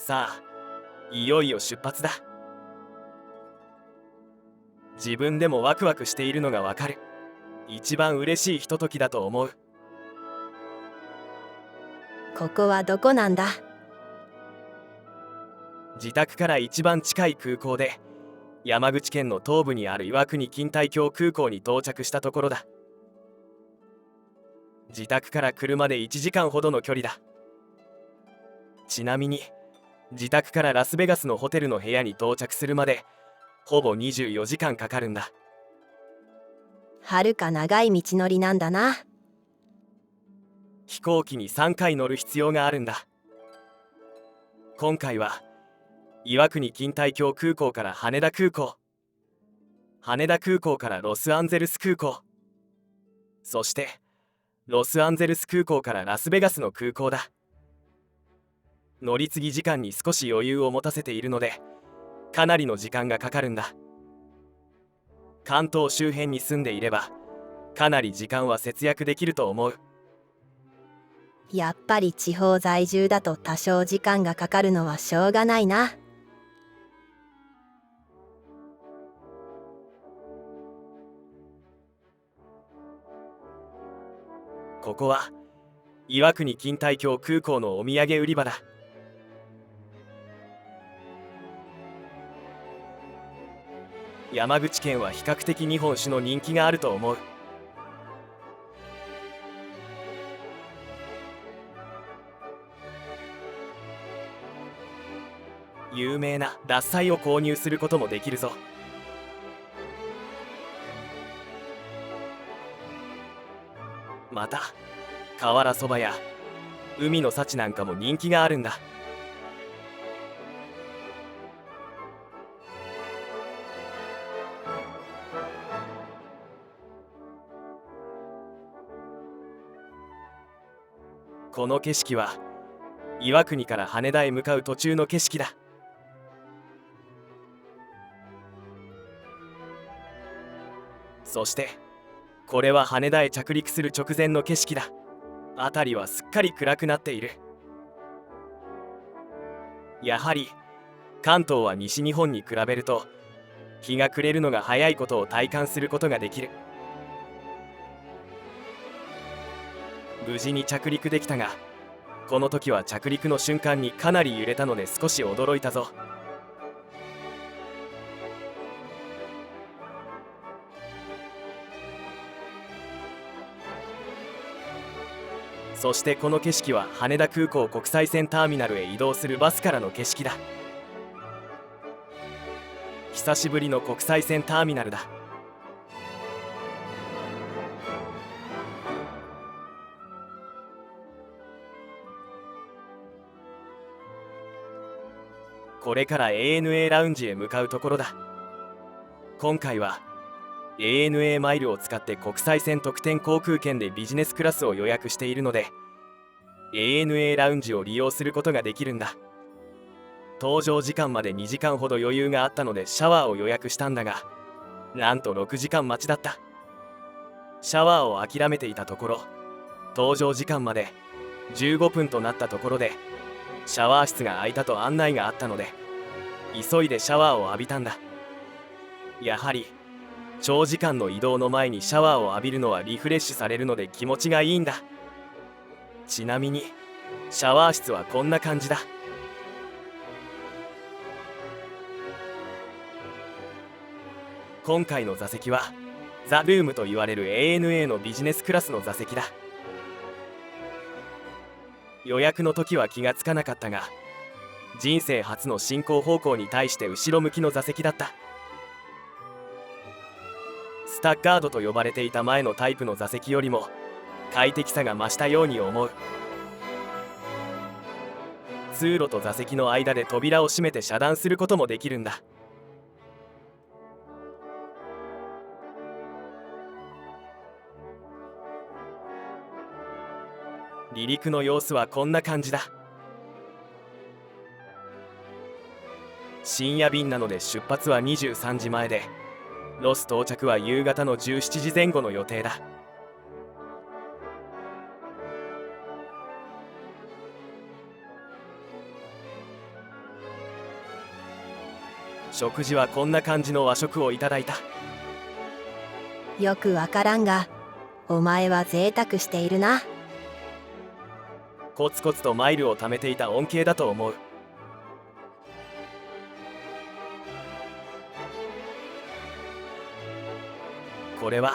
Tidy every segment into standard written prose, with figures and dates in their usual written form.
さあ、いよいよ出発だ。自分でもワクワクしているのがわかる。一番嬉しいひとときだと思う。ここはどこなんだ？自宅から一番近い空港で、山口県の東部にある岩国錦帯橋空港に到着したところだ。自宅から車で1時間ほどの距離だ。ちなみに自宅からラスベガスのホテルの部屋に到着するまでほぼ24時間かかるんだ。はるか長い道のりなんだな。飛行機に3回乗る必要があるんだ。今回は岩国錦帯橋空港から羽田空港、羽田空港からロスアンゼルス空港、そしてロスアンゼルス空港からラスベガスの空港だ。乗り継ぎ時間に少し余裕を持たせているので、かなりの時間がかかるんだ。関東周辺に住んでいればかなり時間は節約できると思う。やっぱり地方在住だと多少時間がかかるのはしょうがないな。ここは岩国錦帯橋空港のお土産売り場だ。山口県は比較的日本酒の人気があると思う。有名な獺祭を購入することもできるぞ。また瓦そばや海の幸なんかも人気があるんだ。この景色は岩国から羽田へ向かう途中の景色だ。そしてこれは羽田へ着陸する直前の景色だ。辺りはすっかり暗くなっている。やはり関東は西日本に比べると日が暮れるのが早いことを体感することができる。無事に着陸できたが、この時は着陸の瞬間にかなり揺れたので少し驚いたぞ。そしてこの景色は羽田空港国際線ターミナルへ移動するバスからの景色だ。久しぶりの国際線ターミナルだ。これから ANA ラウンジへ向かうところだ。今回は ANA マイルを使って国際線特典航空券でビジネスクラスを予約しているので ANA ラウンジを利用することができるんだ。搭乗時間まで2時間ほど余裕があったのでシャワーを予約したんだが、なんと6時間待ちだった。シャワーを諦めていたところ、搭乗時間まで15分となったところでシャワー室が空いたと案内があったので急いでシャワーを浴びたんだ。やはり長時間の移動の前にシャワーを浴びるのはリフレッシュされるので気持ちがいいんだ。ちなみにシャワー室はこんな感じだ。今回の座席はザ・ルームと言われる ANA のビジネスクラスの座席だ。予約の時は気がつかなかったが、人生初の進行方向に対して後ろ向きの座席だった。スタッガードと呼ばれていた前のタイプの座席よりも快適さが増したように思う。通路と座席の間で扉を閉めて遮断することもできるんだ。離陸の様子はこんな感じだ。深夜便なので出発は23時前で、ロス到着は夕方の17時前後の予定だ。食事はこんな感じの和食をいただいた。よくわからんが、お前は贅沢しているな。コツコツとマイルを貯めていた恩恵だと思う。これは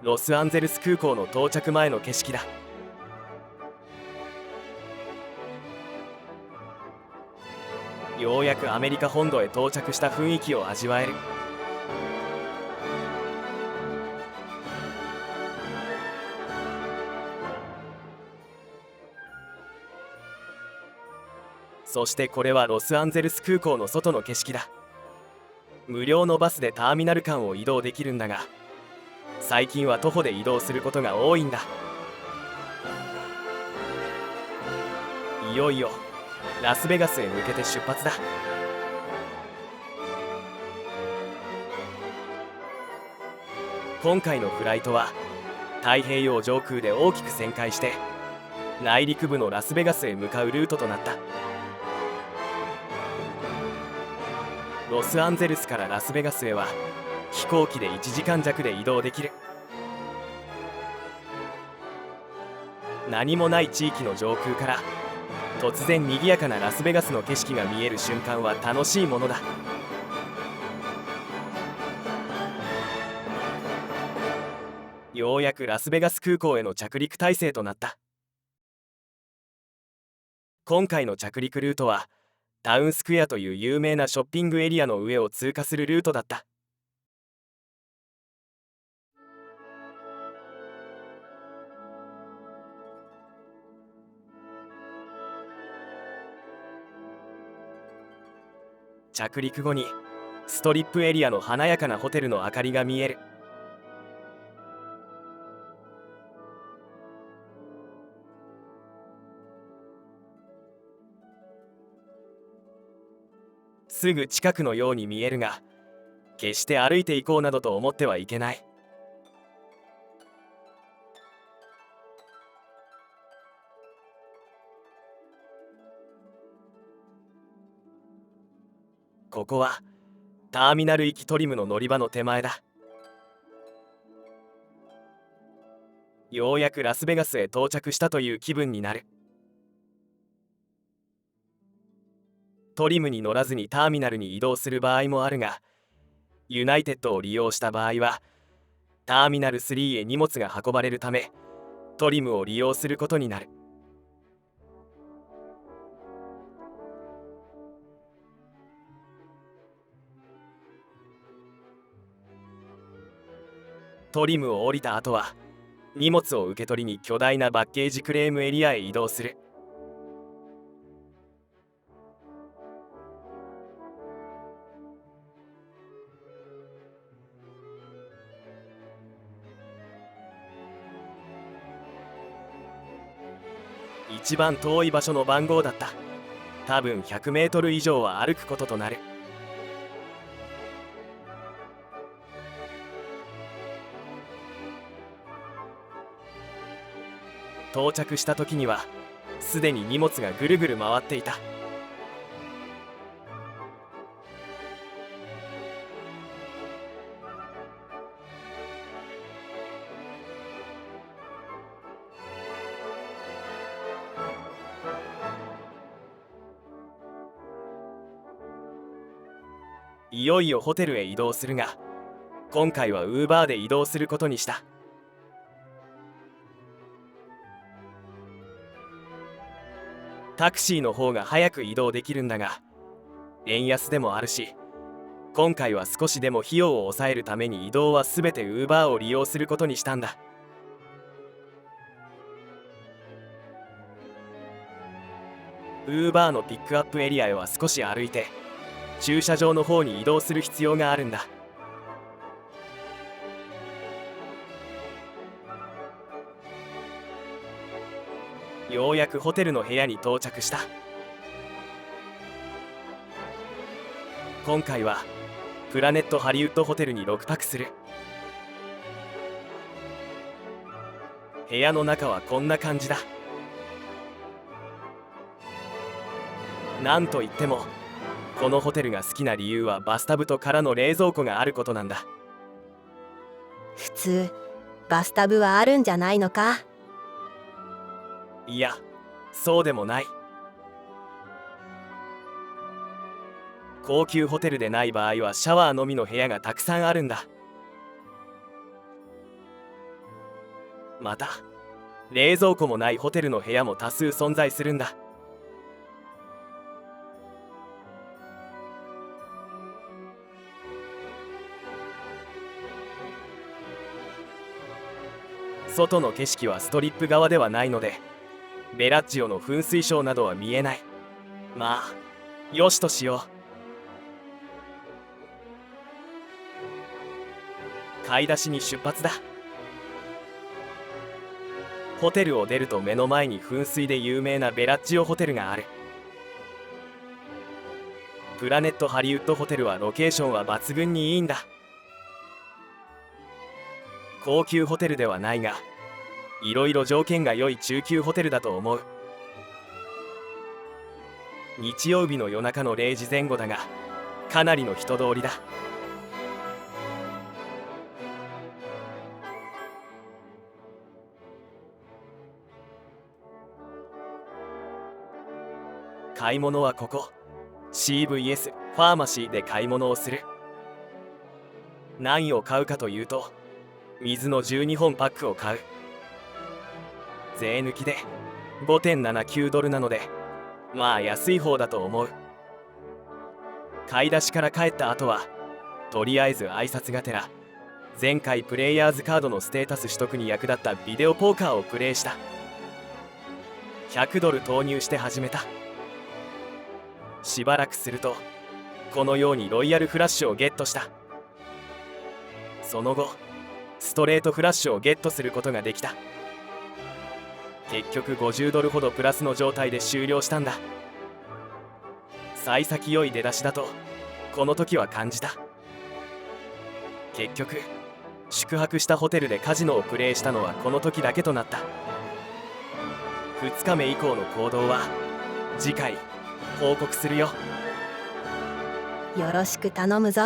ロスアンゼルス空港の到着前の景色だ。ようやくアメリカ本土へ到着した雰囲気を味わえる。そしてこれはロスアンゼルス空港の外の景色だ。無料のバスでターミナル間を移動できるんだが、最近は徒歩で移動することが多いんだ。いよいよラスベガスへ向けて出発だ。今回のフライトは太平洋上空で大きく旋回して内陸部のラスベガスへ向かうルートとなった。ロスアンゼルスからラスベガスへは飛行機で1時間弱で移動できる。何もない地域の上空から突然賑やかなラスベガスの景色が見える瞬間は楽しいものだ。ようやくラスベガス空港への着陸態勢となった。今回の着陸ルートはタウンスクエアという有名なショッピングエリアの上を通過するルートだった。着陸後にストリップエリアの華やかなホテルの明かりが見える。すぐ近くのように見えるが、決して歩いていこうなどと思ってはいけない。ここはターミナル行きトリムの乗り場の手前だ。ようやくラスベガスへ到着したという気分になる。トリムに乗らずにターミナルに移動する場合もあるが、ユナイテッドを利用した場合はターミナル3へ荷物が運ばれるためトリムを利用することになる。トリムを降りた後は荷物を受け取りに巨大なバッゲージクレームエリアへ移動する。一番遠い場所の番号だった。多分100メートル以上は歩くこととなる。到着した時にはすでに荷物がぐるぐる回っていた。いよいよホテルへ移動するが、今回はウーバーで移動することにした。タクシーの方が早く移動できるんだが、円安でもあるし、今回は少しでも費用を抑えるために移動は全てウーバーを利用することにしたんだ。ウーバーのピックアップエリアへは少し歩いて駐車場の方に移動する必要があるんだ。ようやくホテルの部屋に到着した。今回はプラネットハリウッドホテルに6泊する。部屋の中はこんな感じだ。なんといってもこのホテルが好きな理由はバスタブと空の冷蔵庫があることなんだ。普通バスタブはあるんじゃないのか？いや、そうでもない。高級ホテルでない場合はシャワーのみの部屋がたくさんあるんだ。また冷蔵庫もないホテルの部屋も多数存在するんだ。外の景色はストリップ側ではないのでベラッジオの噴水ショーなどは見えない。まあよしとしよう。買い出しに出発だ。ホテルを出ると目の前に噴水で有名なベラッジオホテルがある。プラネットハリウッドホテルはロケーションは抜群にいいんだ。高級ホテルではないがいろいろ条件が良い中級ホテルだと思う。日曜日の夜中の0時前後だがかなりの人通りだ。買い物はここ CVS ファーマシーで買い物をする。何を買うかというと水の12本パックを買う。税抜きで 5.79 ドルなのでまあ安い方だと思う。買い出しから帰った後はとりあえず挨拶がてら前回プレイヤーズカードのステータス取得に役立ったビデオポーカーをプレイした。100ドル投入して始めた。しばらくするとこのようにロイヤルフラッシュをゲットした。その後ストレートフラッシュをゲットすることができた。結局50ドルほどプラスの状態で終了したんだ。幸先良い出だしだとこの時は感じた。結局宿泊したホテルでカジノをプレイしたのはこの時だけとなった。2日目以降の行動は次回報告するよ。よろしく頼むぞ。